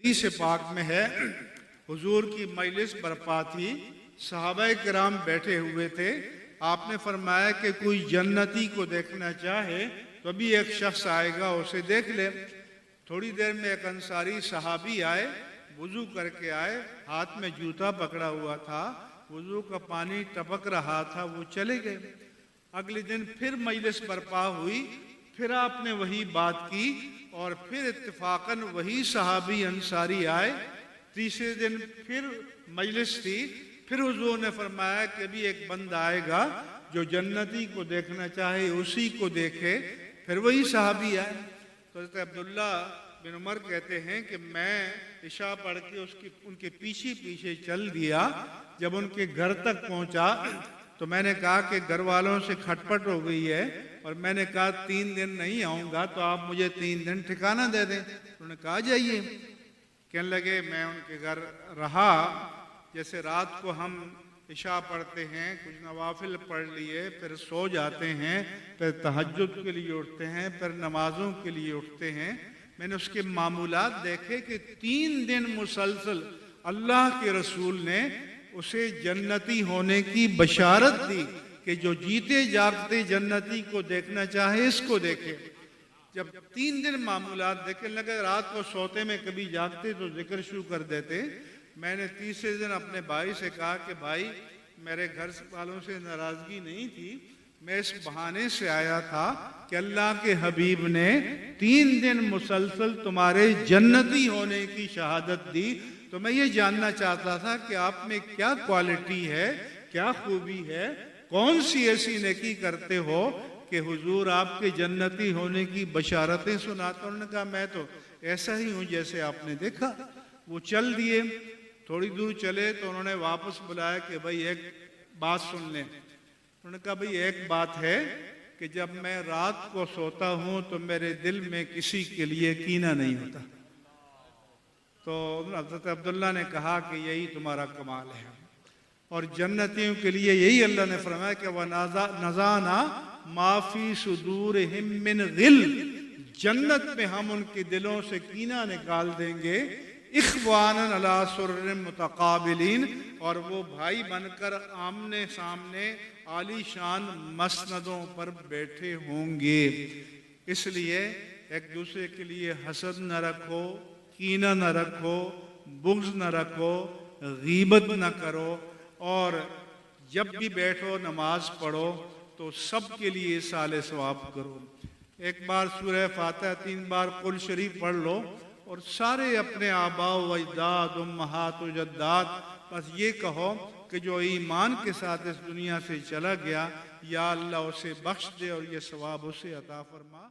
हदीस पाक में है, हुजूर की मजलिस बरपा थी, सहाबा किराम बैठे हुए थे। आपने फरमाया कि कोई जन्नती को देखना चाहे तो अभी एक शख्स आएगा, उसे देख ले। थोड़ी देर में एक अंसारी सहाबी आए, वुजू करके आए, हाथ में जूता पकड़ा हुआ था, वुजू का पानी टपक रहा था, वो चले गए। अगले दिन फिर मजलिस बरपा हुई, फिर आपने वही बात की और फिर इत्तेफाकन वही सहाबी अंसारी आए। तीसरे दिन फिर मजलिस थी, फिर हुजूर ने फरमाया कि अभी एक बंदा आएगा जो जन्नती को देखना चाहे उसी को देखे। फिर वही सहाबी आए। तो हज़रत अब्दुल्ला बिन उमर कहते हैं कि मैं इशा पढ़ के उनके पीछे पीछे चल दिया। जब उनके घर तक पहुंचा तो मैंने कहा कि घर वालों से खटपट हो गई है और मैंने कहा 3 दिन नहीं आऊँगा तो आप मुझे 3 दिन ठिकाना दे दें। उन्होंने कहा जाइए। कहने लगे मैं उनके घर रहा। जैसे रात को हम इशा पढ़ते हैं, कुछ नवाफिल पढ़ लिए, फिर सो जाते हैं, फिर तहज्जुद के लिए उठते हैं, फिर नमाजों के लिए उठते हैं। मैंने उसके मामूलात देखे कि 3 दिन मुसलसल अल्लाह के रसूल ने उसे जन्नती होने की बशारत दी कि जो जीते जागते जन्नती को देखना चाहे इसको देखे। जब 3 दिन मामूलात देखे, लगे रात को सोते में कभी जागते तो जिक्र शुरू कर देते। मैंने तीसरे दिन अपने भाई से कहा कि भाई मेरे घर वालों से नाराजगी नहीं थी, मैं इस बहाने से आया था कि अल्लाह के हबीब ने 3 दिन मुसलसल तुम्हारे जन्नती होने की शहादत दी, तो मैं ये जानना चाहता था कि आप में क्या क्वालिटी है, क्या खूबी है, कौन सी ऐसी नेकी करते हो कि हुजूर आपके जन्नती होने की बशारतें सुनाते। उन्होंने कहा मैं तो ऐसा ही हूँ जैसे आपने देखा। वो चल दिए। थोड़ी दूर चले तो उन्होंने वापस बुलाया कि भाई एक बात सुन लें। उन्होंने कहा भाई एक बात है कि जब मैं रात को सोता हूँ तो मेरे दिल में किसी के लिए कीना नहीं होता। तो हज़रत अब्दुल्ला ने कहा कि यही तुम्हारा कमाल है और जन्नतियों के लिए यही अल्लाह ने फरमाया कि वह नज़ाना माफी सुदूरिहिम मिन गिल, जन्नत में हम उनके दिलों से कीना निकाल देंगे। इख्वानन अला सुर्रिन मुतकाबिलीन, और वो भाई बनकर आमने सामने आलीशान मसनदों पर बैठे होंगे। इसलिए एक दूसरे के लिए हसद न रखो, कीना न रखो, बुग़्ज़ न रखो, गीबत न करो, और जब भी बैठो नमाज पढ़ो तो सब के लिए साले सवाब करो। एक बार सूरह फातिहा 3 बार कुल शरीफ पढ़ लो और सारे अपने आबा व अजदाद उम्महात व जद्दात, बस ये कहो कि जो ईमान के साथ इस दुनिया से चला गया, या अल्लाह उसे बख्श दे और ये सवाब उसे अता फरमा।